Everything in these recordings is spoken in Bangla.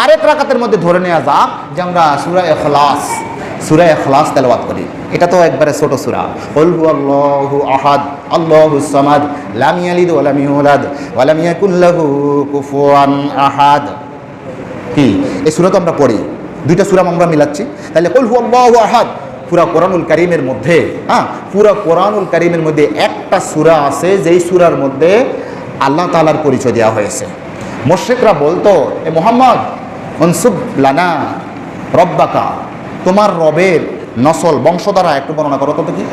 আরেক রাকাতের মধ্যে ধরে নেওয়া যাক যে আমরা সূরা ইখলাস তেলাওয়াত করি। এটা তো একবারে ছোট সূরা, কুল হুয়াল্লাহু আহাদ আল্লাহুস সামাদ লাম ইয়ালিদ ওয়া লাম ইউলাদ ওয়া লাম ইয়াকুল লাহু কুফুয়ান আহাদ। কি এই সূরা তো আমরা পড়ি, দুইটা সূরা আমরা মিলাচ্ছি। তাহলে কুল হুয়াল্লাহু আহাদ পুরা কোরআনুল কারীমের মধ্যে, পুরা কোরআনুল কারীমের মধ্যে একটা সূরা আছে যেই সূরার মধ্যে আল্লাহ তাআলার পরিচয় দেওয়া হয়েছে। মুশরিকরা বলতো, এ মুহাম্মদ উনসুব লানা রব্বাকা, তোমার রবের নসল বংশধারা একটু বর্ণনা করো তো কি।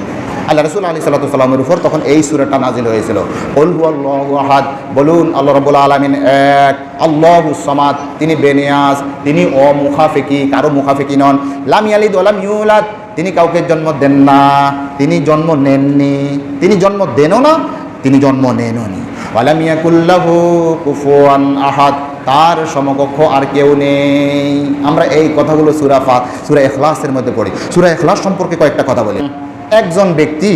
আল্লাহ রাসূল আলাইহিস সালাতু ওয়াস সালামের উপর তখন এই সূরাটা নাজিল হয়েছিল। কুল হুয়াল্লাহু আহাদ, বলুন আল্লাহ রাব্বুল আলামিন এক, আল্লাহুস সামাদ, তিনি বেনিয়াজ, তিনি অমুখাফিকি, কারো মুখাফিকি নন। লাম ইয়ালিদ ওয়া লাম ইউলাদ, তিনি কাউকে জন্ম দেন না, তিনি জন্ম নেননি, তিনি জন্ম দেনও না, তিনি জন্ম নেননি। ওয়া লাম ইয়াকুল লাহু কুফুয়ান আহাদ, তার সমকক্ষ আর কেউ নেই। আমরা এই কথাগুলো সূরা ইখলাসের মধ্যে পড়ি। সূরা ইখলাস সম্পর্কে কয়েকটা কথা বলি। একজন ব্যক্তি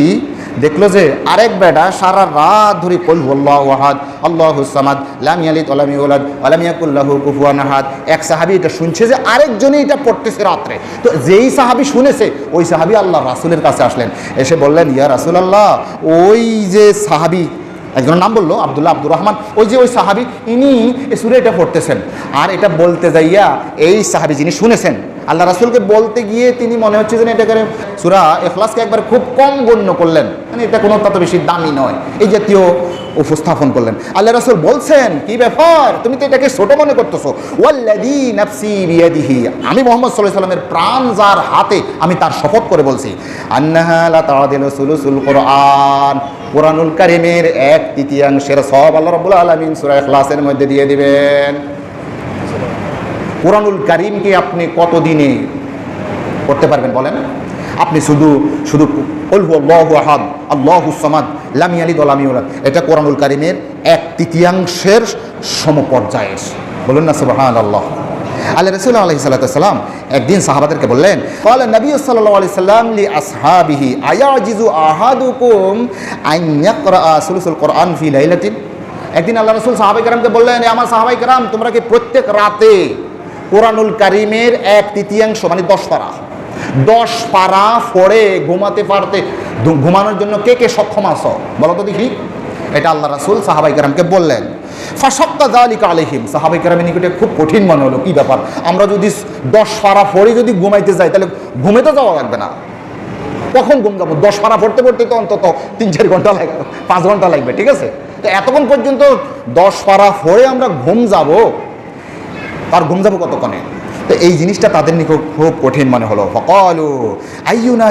দেখলো যে আরেক বেটা সারা রাত ধরে কুল হুয়াল্লাহু আহাদ আল্লাহুস সামাদ লাম ইয়ালিদ ওয়া লাম ইউলাদ ওয়া লাম ইয়াকুল লাহু কুফুয়ান আহাদ, এক সাহাবী এটা শুনছে যে আরেকজনই এটা পড়তেছে রাত্রে। তো যেই সাহাবী শুনেছে ওই সাহাবী আল্লাহর রাসূলের কাছে আসলেন, এসে বললেন, ইয়া রাসূলুল্লাহ, ওই যে সাহাবী, একজনের নাম বললো আব্দুর রহমান, ওই সাহাবী ইনি এই সূরা এটা পড়তেছেন। আর এটা বলতে যাইয়া এই সাহাবী যিনি শুনেছেন আল্লাহ রাসূলকে বলতে গিয়ে তিনি মনে হচ্ছে যে এটা করে সূরা ইখলাসকে একবার খুব কম গণ্য করলেন, মানে এটা কোনো তত বেশি দামি নয়, এই জাতীয় উপস্থাপন করলেন। আল্লাহ রাসূল বলছেন, কি ব্যাপার, তুমি তো এটাকে ছোট মনে করতেছো। ওয়াল্লাযী নাফসি বিয়াদিহি, আমি মুহাম্মদ সাল্লাল্লাহু আলাইহি ওয়াসাল্লামের প্রাণ যার হাতে, আমি তার শপথ করে বলছি, আন্নাহা লা তা'দিলু সুলুসুল কুরআন, কোরআনুল কারীমের 1/3 সওয়াব আল্লাহ রাব্বুল আলামিন সূরা ইখলাসের মধ্যে দিয়ে দিবেন। কোরআনুল কারীমকে আপনি কত দিনে পড়তে পারবেন বলেন? আপনি শুধু কুল হুয়াল্লাহু আহাদ আল্লাহুস সামাদ লাম ইয়ালিদ ওয়া লাম ইউলাদ, এটা কোরআনুল কারীমের 1/3 সমপর্যায়ের, বলুন না সুবহানাল্লাহ। আল্লাহ রাসূল আলাইহিস সালাতু ওয়াস সালাম একদিন সাহাবাদেরকে বললেন, ক্বালা নবী সাল্লাল্লাহু আলাইহি সাল্লাম লি আসহাবিহি আয়াজিজু আহাদুকুম আন ইয়াকরা সুলুসুল কোরআন ফি লাইলাতিন। একদিন আল্লাহ রাসূল সাহাবায়ে কেরামকে বললেন, আমার সাহাবায়ে কেরাম, তোমরা কি প্রত্যেক রাতে কোরআনুল কারীমের 1/3 মানে 10 পারা পড়ে ঘুমানোর জন্য কে কে সক্ষম আছো বলো তো দেখি? এটা আল্লাহ রাসূল সাহাবায়ে কেরামকে বললেন। ফাশাক্কা যালিকা আলাইহিম, সাহাবায়ে কেরামের নিকটে খুব কঠিন মনে হলো। কি ব্যাপার, আমরা যদি 10 পারা পড়ে যদি ঘুমাইতে যাই তাহলে ঘুমাইতে যাওয়া লাগবে না, কখন ঘুম যাবো? 10 পারা পড়তে তো অন্তত 3-4 ঘন্টা লাগবে, 5 ঘন্টা লাগবে, ঠিক আছে? তো এতক্ষণ পর্যন্ত 10 পারা পড়ে আমরা ঘুম যাবো কতক্ষণে? তো এই জিনিসটা তাদের নিকট খুব কঠিন মনে হলো। ফাকালু আইয়ুনা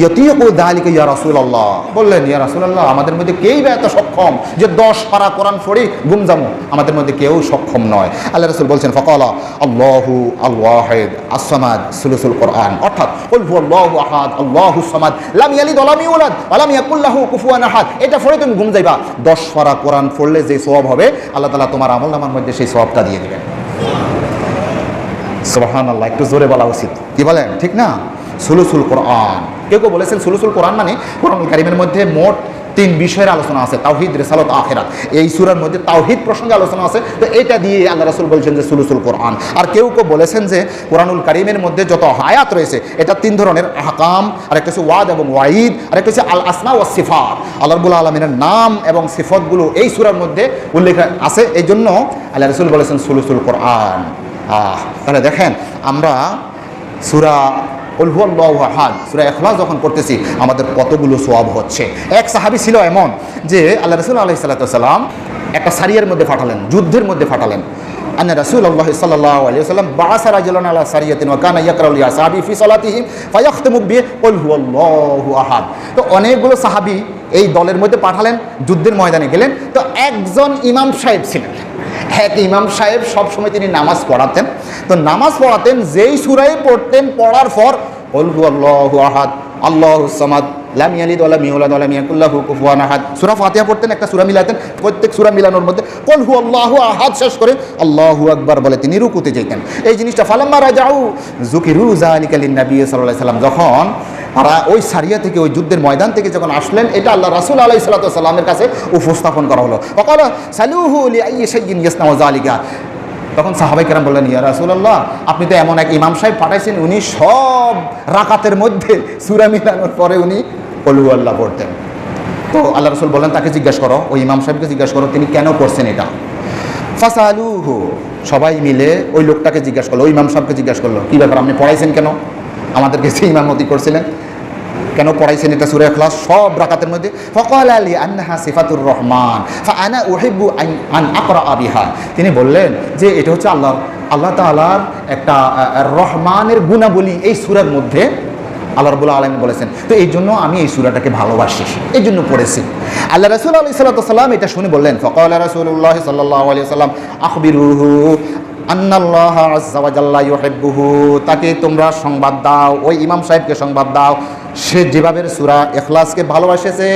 ইয়াতিকু যালিকা ইয়া রাসূলুল্লাহ, বললেন, ইয়া রাসূলুল্লাহ, আমাদের মধ্যে কেই বা এত সক্ষম যে 10 পারা কোরআন পড়ে ঘুম যাবো? আমাদের মধ্যে কেউ সক্ষম নয়। আল্লাহ রাসূল বলছেন, ফাকালা আল্লাহু আল ওয়াহিদ as-সামাদ সুলুসুল কোরআন, অর্থাৎ কুল হুয়াল্লাহু আহাদ আল্লাহুস সামাদ লাম ইয়ালিদ ওয়া লাম ইউলাদ ওয়া লাম ইয়াকুল লাহু কুফুয়ান আহাদ, এটা পড়ে তুমি ঘুম যাইবা। 10 পারা কোরআন পড়লে যে সওয়াব হবে আল্লাহ তাআলা তোমার আমলনামার মধ্যে সেই সওয়াবটা দিয়ে দিবেন। সুবহানাল্লাহ, একটু জোরে বলা উচিত, কি বলেন, ঠিক না? সুলুসুল কোরআন, কেউ বলেছেন সুলুসুল কোরআন মানে কোরআনুল কারীমের মধ্যে মোট 3 বিষয়ের আলোচনা আছে, তাওহীদ, রিসালাত, আখিরাত। এই সূরার মধ্যে তাওহীদ প্রসঙ্গে আলোচনা আছে, তো এটা দিয়ে আল্লাহ রাসূল বলছেন যে সুলুসুল কোরআন। আর কেউ বলেছেন যে কোরআনুল কারীমের মধ্যে যত আয়াত রয়েছে এটা 3 ধরনের, আহকাম, আর একটা হচ্ছে ওয়াদ এবং ওয়াইদ, আর একটা হচ্ছে আল আসমা ওয়াস সিফাত, আল্লাহ রাব্বুল আলামিনের নাম এবং সিফাতগুলো এই সূরার মধ্যে উল্লেখ আছে। এই জন্য আল্লাহ রাসূল বলেছেন সুলুসুল কোরআন। তাহলে দেখেন, আমরা সূরা কুল হুয়াল্লাহু আহাদ সূরা ইখলাস যখন পড়তেছি আমাদের কতগুলো সওয়াব হচ্ছে। এক সাহাবী ছিল এমন যে আল্লাহ রাসূল আলাইহিস সালাতু ওয়াস সালাম একটা সারিয়ার মধ্যে পাঠালেন, যুদ্ধের মধ্যে পাঠালেন। আন্না রাসূলুল্লাহ সাল্লাল্লাহু আলাইহি ওয়াসাল্লাম বাআসা রাজুলান আলা সারিয়াতিন ওয়া কানা ইয়াকরাউ লি আসহাবি ফি সালাতিহিম ফায়াখতামু বি কুল হুয়াল্লাহু আহাদ। তো অনেকগুলো সাহাবী এই দলের মধ্যে পাঠালেন, যুদ্ধের ময়দানে গেলেন। তো একজন ইমাম সাহেব ছিলেন, এক ইমাম সাহেব সবসময় তিনি নামাজ পড়াতেন। তো নামাজ পড়াতেন, যেই সূরাই পড়তেন, পড়ার পর কুল হুয়াল্লাহু আহাদ আল্লাহুস সামাদ লাম ইয়ালিদ ওয়া লাম ইউলাদ ওয়া লাম ইয়াকুল লাহু কুফুয়ান আহাদ, সূরা ফাতিহা পড়তেন, একটা সূরা মিলাতেন, প্রত্যেক সূরা মিলানোর মধ্যে কুল হুয়াল্লাহু আহাদ শেষ করে আল্লাহু আকবার বলে তিনি রুকুতে যেতেন। এই জিনিসটা ফালাম্মা রাজাউ যুকিরু যালিকা লিন-নবী সাল্লাল্লাহু আলাইহি সাল্লাম, যখন তারা ওই সারিয়া থেকে, ওই যুদ্ধের ময়দান থেকে যখন আসলেন, এটা আল্লাহ রাসূল আলাইহিস সালাতু ওয়াস সালামের কাছে উপস্থাপন করা হলো। ওয়াকালা সালুহু লিআইয়ি শাইইন ইয়াসনাউ যালিকা, তখন সাহাবাই কেরাম বললেন, ইয়া রাসূলুল্লাহ, আপনি তো এমন এক ইমাম সাহেব পাঠাইছেন, উনি সব রাকাতের মধ্যে সূরা মিলানোর পরে উনি কুল হুয়াল্লাহ পড়তেন। তো আল্লাহ রাসূল বললেন, তাকে জিজ্ঞাসা করো, ওই ইমাম সাহেবকে জিজ্ঞাসা করো তিনি কেন করছেন এটা। ফাসালুহু, সবাই মিলে ওই লোকটাকে জিজ্ঞাসা করলো, ওই ইমাম সাহেবকে জিজ্ঞাসা করলো, কী ব্যাপার আপনি পড়াইছেন কেন, আমাদেরকে সেই ইমামতি করছিলেন, কেন পড়াইছেন এটা সূরা ইখলাস সব রাকাতের মধ্যে। ফাকালা লি আন্নাহা সিফাতুর রহমান ফাআনা উহিব্বু আন আকরা বিহা, তিনি বললেন যে এটা হচ্ছে আল্লাহ তাআলার একটা রহমানের গুণাবলী এই সূরার মধ্যে আল্লাহ রাব্বুল আলামিন বলেছেন, তো এই জন্য আমি এই সূরাটাকে ভালোবাসি, এই জন্য পড়েছি। আল্লাহ রাসূল আলাইহিস সালাম এটা শুনে বললেন, ফাকালা রাসূলুল্লাহ সাল্লাল্লাহু আলাইহি ওয়াসাল্লাম আখবিরুহু আন্নাল্লাহ আযজা ওয়া জাল্লা ইউহিব্বুহু, তাকে তোমরা সংবাদ দাও, ওই ইমাম সাহেবকে সংবাদ দাও, সে যেভাবে সূরা ইখলাসকে ভালোবাসেছে,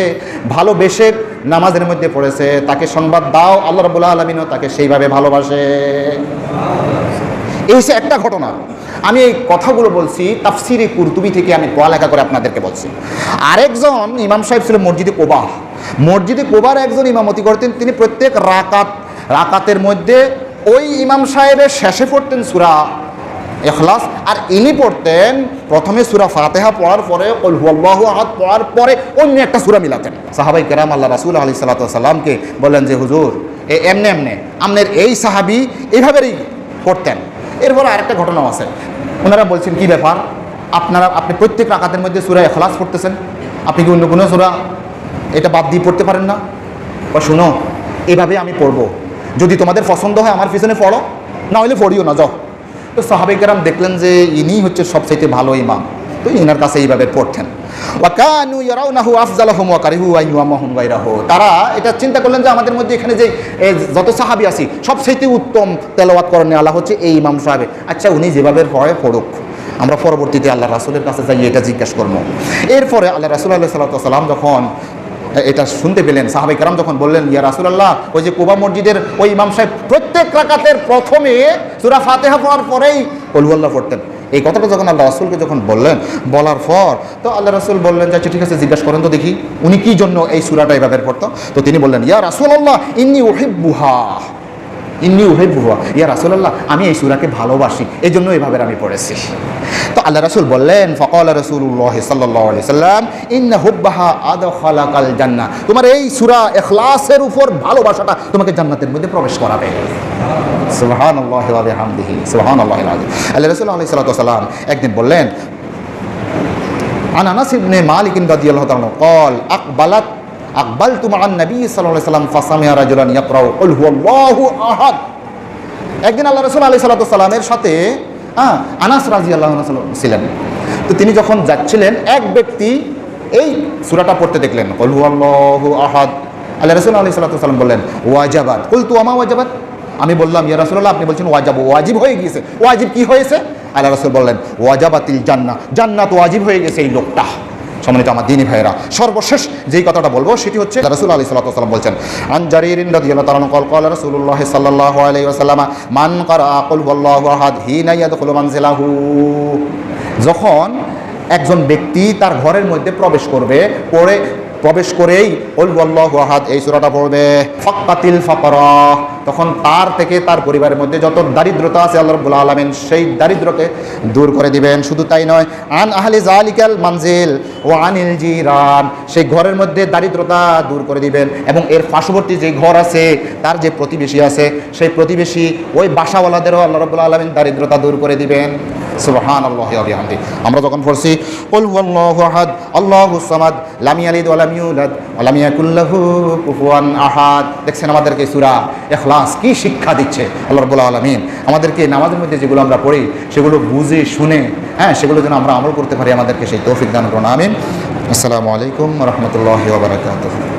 ভালোবেসে নামাজের মধ্যে পড়েছে, তাকে সংবাদ দাও আল্লাহ রাব্বুল আলামিনও তাকে সেইভাবে ভালোবাসে। এই সে একটা ঘটনা। আমি এই কথাগুলো বলছি তাফসিরে কুরতুবী থেকে আমি পড়ালেখা করে আপনাদেরকে বলছি। আরেকজন ইমাম সাহেব ছিল মসজিদে কোবা, মসজিদে কোবার একজন ইমামতি করতেন, তিনি প্রত্যেক রাকাতের মধ্যে ওই ইমাম সাহেবের শেষে পড়তেন সূরা ইখলাস, আর ইনি পড়তেন প্রথমে সূরা ফাতিহা পড়ার পরে কুল হুয়াল্লাহু আহাদ পড়ার পরে অন্য একটা সূরা মিলাতেন। সাহাবাই কেরাম আল্লাহ রাসূল আলাইহিস সাল্লাতু ওয়াস সালামকে বললেন যে হুজুর এমনি আপনার এই সাহাবী এইভাবেই পড়তেন। এরপরে আরেকটা ঘটনাও আছে, ওনারা বলছেন কি ব্যাপার, আপনি প্রত্যেক রাকাতের মধ্যে সূরা ইখলাস পড়তেছেন, আপনি কি অন্য কোনো সূরা এটা বাদ দিয়ে পড়তে পারেন না? বা শুনো, এভাবে আমি পড়বো, যদি তোমাদের পছন্দ হয় আমার পিছনে পড়ো, না হলে পড়িও না, যাও। তো সাহাবায়ে কেরাম দেখলেন যে ইনি হচ্ছে সবচাইতে ভালো ইমাম, তো ইনার কাছে এইভাবে পড়তেন। ওয়া কানু ইয়ারাউনাহু আফজালাহুম ওয়া কারিহু আন ইউমাহুম গায়রাহু, তারা এটা চিন্তা করলেন যে আমাদের মধ্যে এখানে যে যত সাহাবী আছি সবচাইতে উত্তম তেলাওয়াত করেন আল্লাহ হচ্ছে এই ইমাম সাহেব, আচ্ছা উনি যেভাবে পড়ে পড়ুক, আমরা পরবর্তীতে আল্লাহ রাসূলের কাছে যাই এটা জিজ্ঞাসা করবো। এরপরে আল্লাহ রাসূল আলাইহিস সালাম যখন এটা শুনতে পেলেন, সাহাবায়ে কেরাম যখন বললেন, ইয়া রাসূলুল্লাহ, ওই যে কুবা মসজিদের ওই ইমাম সাহেব প্রত্যেক রাকাতের প্রথমে সূরা ফাতিহা পড়ার পরেই কুল হুয়াল্লাহ পড়তেন। এই কথাটা যখন আল্লাহ রাসূলকে যখন বলার পর তো আল্লাহ রাসূল বললেন যে আচ্ছা ঠিক আছে, জিজ্ঞাসা করেন তো দেখি উনি কি জন্য এই সূরাটা এভাবে পড়তো। তো তিনি বললেন, ইয়া রাসূলুল্লাহ ইন্নী উহিব্বুহা, ইয়া রাসূলুল্লাহ, আমি এই সূরাকে ভালোবাসি, এই জন্য এইভাবে আমি পড়েছি। তো আল্লাহ রাসূল বললেন, ফাকালা রাসূলুল্লাহ সাল্লাল্লাহু আলাইহি সাল্লাম ইন্না হুব্বাহা আদখালাকাল জান্নাহ, তোমার এই সূরা ইখলাসের উপর ভালোবাসাটা তোমাকে জান্নাতের মধ্যে প্রবেশ করাবে। সুবহানাল্লাহি ওয়া বিহামদিহি, সুবহানাল্লাহিল আযীম। আল্লাহ রাসূল আলাইহিস সালাতু ওয়াস সালাম একদিন বললেন, আন আনাস ইবনে মালিক রাদিয়াল্লাহু তাআলা قال আকবালতু মা'আন নবী সাল্লাল্লাহু আলাইহি ওয়াসাল্লাম ফাসামি'a রাজুলান ইয়াকরাউ কুল হুয়াল্লাহু আহাদ। একদিন আল্লাহ রাসূল আলাইহিস সালাতু ওয়াস সালামের সাথে আনাস রাদিয়াল্লাহু আনহু ছিলেন। তো তিনি যখন যাচ্ছিলেন, এক ব্যক্তি এই সূরাটা পড়তে দেখলেন, কুল হুয়াল্লাহু আহাদ। আল্লাহ রাসূল আলাইহিস সালাতু ওয়াস সালাম বললেন, ওয়াজাবাত। কুলতু ওয়া মা ওয়াজাবাত, আমি বললাম ইয়া রাসূলুল্লাহ, আপনি বলছেন ওয়াজিব হয়ে গিয়েছে। ওয়াজিব কি হয়েছে? আল্লাহ রাসূল বললেন, ওয়াজাবাতিল জান্নাহ, জান্নাত ওয়াজিব হয়ে গেছে এই লোকটা। সম্মানিত আমার দ্বীনি ভাইয়েরা, সর্বশেষ যেই কথাটা বলবো সেটি হচ্ছে রাসূল আলাইহিস সালাতু ওয়াস সালাম বলছেন, আন জারিরিন রাদিয়াল্লাহু তাআলা আনহু ক্বাল রাসূলুল্লাহ সাল্লাল্লাহু আলাইহি ওয়াসাল্লাম মান ক্বারাআ কুল হুয়াল্লাহু আহাদ হিনা ইয়াদখুলু মানজিলাহু, যখন একজন ব্যক্তি তার ঘরের মধ্যে প্রবেশ করেই কুল হুয়াল্লাহু আহাদ এই সূরাটা পড়বে, ফাক্কাতিল ফাকরা, তখন তার থেকে তার পরিবারের মধ্যে যত দারিদ্রতা আছে আল্লাহ রাব্বুল আলামিন সেই দারিদ্রকে দূর করে দিবেন। শুধু তাই নয়, আন আহলি যালিকাল মানজিল ওয়া আনিল জিরান, সেই ঘরের মধ্যে দারিদ্রতা দূর করে দিবেন, এবং এর পার্শ্ববর্তী যে ঘর আছে তার যে প্রতিবেশী আছে সেই প্রতিবেশী ওই বাসাওয়ালাদেরও আল্লাহ রাব্বুল আলামিন দারিদ্রতা দূর করে দিবেন। সুবহানাল্লাহি ওয়া বিহামদিহি। আমরা যখন পড়ছি কুল হুয়াল্লাহু আহাদ আল্লাহুস সামাদ লাম ইয়ালিদ ওয়া লাম ইউলাদ ওয়া লাম ইয়াকুল লাহু কুফুয়ান আহাদ, দেখছেন আমাদেরকে সূরা ইখলাস কি শিক্ষা দিচ্ছে আল্লাহ রাব্বুল আলামিন। আমাদেরকে নামাজের মধ্যে যেগুলো আমরা পড়ি সেগুলো বুঝে শুনে সেগুলো যেন আমরা আমল করতে পারি, আমাদেরকে সেই তৌফিক দান করুন, আমিন। আসসালামু আলাইকুম ওয়া রাহমাতুল্লাহি ওয়া বারাকাতুহু।